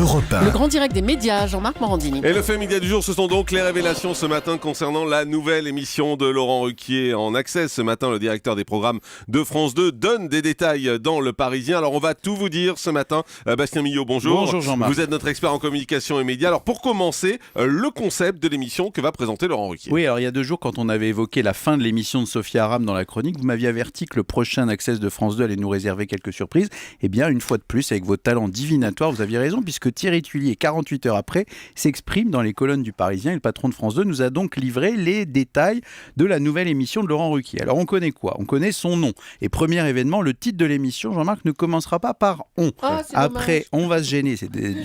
Europe 1. Le grand direct des médias, Jean-Marc Morandini. Et le fait média du jour, ce sont donc les révélations ce matin concernant la nouvelle émission de Laurent Ruquier en accès. Ce matin, le directeur des programmes de France 2 donne des détails dans Le Parisien. Alors, on va tout vous dire ce matin. Bastien Millot, bonjour. Bonjour Jean-Marc. Vous êtes notre expert en communication et médias. Alors, pour commencer, le concept de l'émission que va présenter Laurent Ruquier. Oui, alors il y a 2 jours, quand on avait évoqué la fin de l'émission de Sophia Aram dans la chronique, vous m'aviez averti que le prochain Access de France 2 allait nous réserver quelques surprises. Eh bien, une fois de plus, avec vos talents divinatoires, vous aviez raison, puisque Thierry Tulier, 48 heures après, s'exprime dans les colonnes du Parisien. Et le patron de France 2 nous a donc livré les détails de la nouvelle émission de Laurent Ruquier. Alors, on connaît quoi ? On connaît son nom. Et premier événement, le titre de l'émission, Jean-Marc, ne commencera pas par « on ». Après, on va se gêner.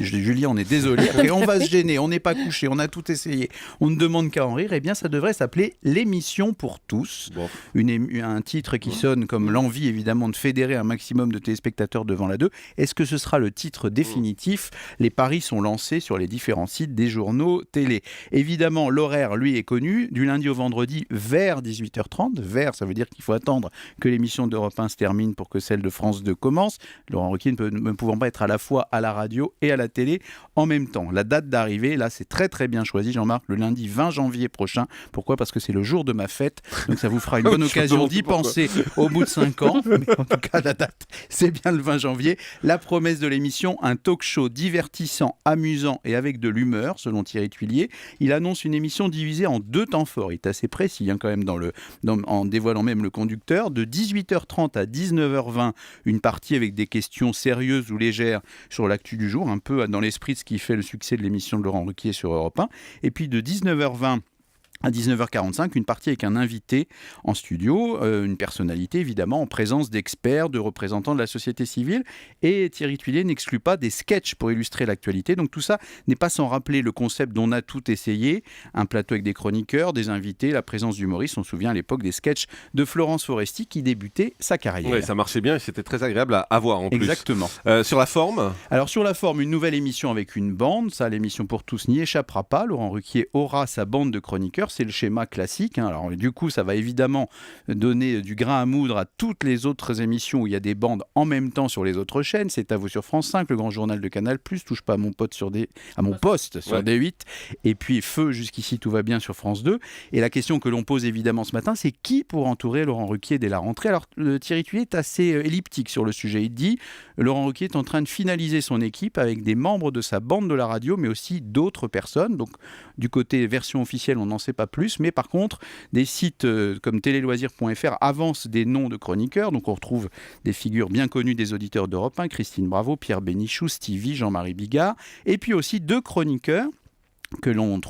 Julien, on est désolé. Après, on va se gêner. On n'est pas couché. On a tout essayé. On ne demande qu'à en rire. Eh bien, ça devrait s'appeler « L'émission pour tous ». Bon. Un titre qui sonne comme l'envie, évidemment, de fédérer un maximum de téléspectateurs devant la 2. Est-ce que ce sera le titre définitif ? Les paris sont lancés sur les différents sites des journaux télé. Évidemment, l'horaire, lui, est connu. Du lundi au vendredi, vers 18h30. Vers, ça veut dire qu'il faut attendre que l'émission d'Europe 1 se termine pour que celle de France 2 commence. Laurent Ruquier ne pouvant pas être à la fois à la radio et à la télé en même temps. La date d'arrivée, là, c'est très très bien choisi, Jean-Marc, le lundi 20 janvier prochain. Pourquoi ? Parce que c'est le jour de ma fête. Donc ça vous fera une bonne occasion d'y penser au bout de 5 ans. Mais en tout cas, la date, c'est bien le 20 janvier. La promesse de l'émission, un talk show divertissant, amusant et avec de l'humeur, selon Thierry Tulier. Il annonce une émission divisée en 2 temps forts. Il est assez précis quand même en dévoilant même le conducteur. De 18h30 à 19h20, une partie avec des questions sérieuses ou légères sur l'actu du jour, un peu dans l'esprit de ce qui fait le succès de l'émission de Laurent Ruquier sur Europe 1. Et puis de 19h20 à 19h45, une partie avec un invité en studio, une personnalité évidemment en présence d'experts, de représentants de la société civile. Et Thierry Tulier n'exclut pas des sketchs pour illustrer l'actualité. Donc tout ça n'est pas sans rappeler le concept dont on a tout essayé. Un plateau avec des chroniqueurs, des invités, la présence d'humoristes. On se souvient à l'époque des sketchs de Florence Foresti qui débutait sa carrière. Oui, ça marchait bien et c'était très agréable à voir en plus. Exactement. Sur la forme ? Alors sur la forme, une nouvelle émission avec une bande. Ça, l'émission pour tous n'y échappera pas. Laurent Ruquier aura sa bande de chroniqueurs. C'est le schéma classique. Alors, du coup, ça va évidemment donner du grain à moudre à toutes les autres émissions où il y a des bandes en même temps sur les autres chaînes. C'est à vous sur France 5, le grand journal de Canal+, touche pas à mon poste sur D8. Et puis Feu, jusqu'ici, tout va bien sur France 2. Et la question que l'on pose évidemment ce matin, c'est qui pour entourer Laurent Ruquier dès la rentrée ? Alors, Thierry Tulier est assez elliptique sur le sujet. Il dit Laurent Ruquier est en train de finaliser son équipe avec des membres de sa bande de la radio, mais aussi d'autres personnes. Donc, du côté version officielle, on n'en sait pas plus. Mais par contre, des sites comme téléloisirs.fr avancent des noms de chroniqueurs. Donc on retrouve des figures bien connues des auditeurs d'Europe 1, Christine Bravo, Pierre Bénichou, Stevie, Jean-Marie Bigard. Et puis aussi 2 chroniqueurs que l'on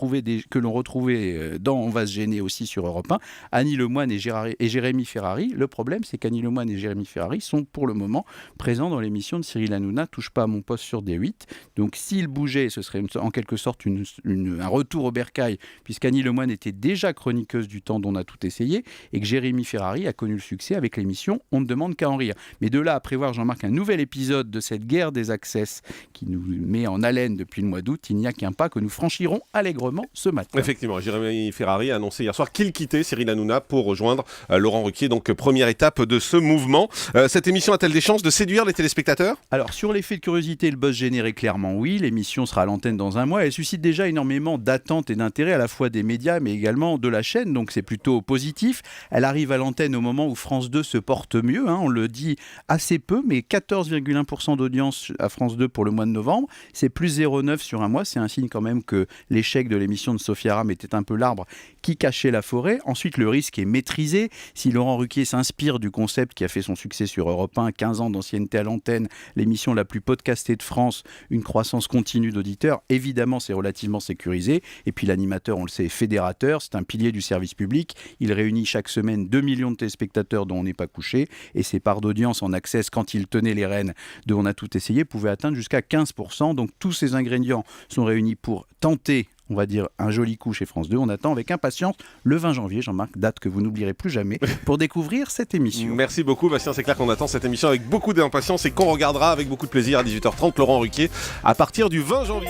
retrouvait dans On va se gêner aussi sur Europe 1, Annie Lemoine et Jérémy Ferrari. Le problème, c'est qu'Annie Lemoine et Jérémy Ferrari sont pour le moment présents dans l'émission de Cyril Hanouna, touche pas à mon poste sur D8. Donc s'ils bougeaient, ce serait en quelque sorte un retour au bercail, puisqu'Annie Lemoine était déjà chroniqueuse du temps dont on a tout essayé, et que Jérémy Ferrari a connu le succès avec l'émission On ne demande qu'à en rire. Mais de là à prévoir, Jean-Marc, un nouvel épisode de cette guerre des access qui nous met en haleine depuis le mois d'août, il n'y a qu'un pas que nous franchirons allègrement ce matin. Effectivement, Jérémy Ferrari a annoncé hier soir qu'il quittait Cyril Hanouna pour rejoindre Laurent Ruquier, donc première étape de ce mouvement. Cette émission a-t-elle des chances de séduire les téléspectateurs ? Alors sur l'effet de curiosité, le buzz généré, clairement oui, l'émission sera à l'antenne dans un mois, elle suscite déjà énormément d'attentes et d'intérêt à la fois des médias mais également de la chaîne, donc c'est plutôt positif. Elle arrive à l'antenne au moment où France 2 se porte mieux, on le dit assez peu, mais 14,1% d'audience à France 2 pour le mois de novembre, c'est plus 0,9 sur un mois, c'est un signe quand même que l'échec de l'émission de Sophia Aram était un peu l'arbre qui cachait la forêt. Ensuite, le risque est maîtrisé. Si Laurent Ruquier s'inspire du concept qui a fait son succès sur Europe 1, 15 ans d'ancienneté à l'antenne, l'émission la plus podcastée de France, une croissance continue d'auditeurs, évidemment, c'est relativement sécurisé. Et puis l'animateur, on le sait, est fédérateur, c'est un pilier du service public. Il réunit chaque semaine 2 millions de téléspectateurs dont on n'est pas couché. Et ses parts d'audience en access, quand il tenait les rênes de On a tout essayé, pouvaient atteindre jusqu'à 15%. Donc tous ces ingrédients sont réunis pour tenter, on va dire, un joli coup chez France 2. On attend avec impatience le 20 janvier, Jean-Marc, date que vous n'oublierez plus jamais, pour découvrir cette émission. Merci beaucoup Bastien, c'est clair qu'on attend cette émission avec beaucoup d'impatience et qu'on regardera avec beaucoup de plaisir à 18h30 Laurent Ruquier à partir du 20 janvier.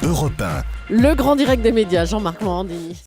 Europe 1. Le grand direct des médias, Jean-Marc Morandini.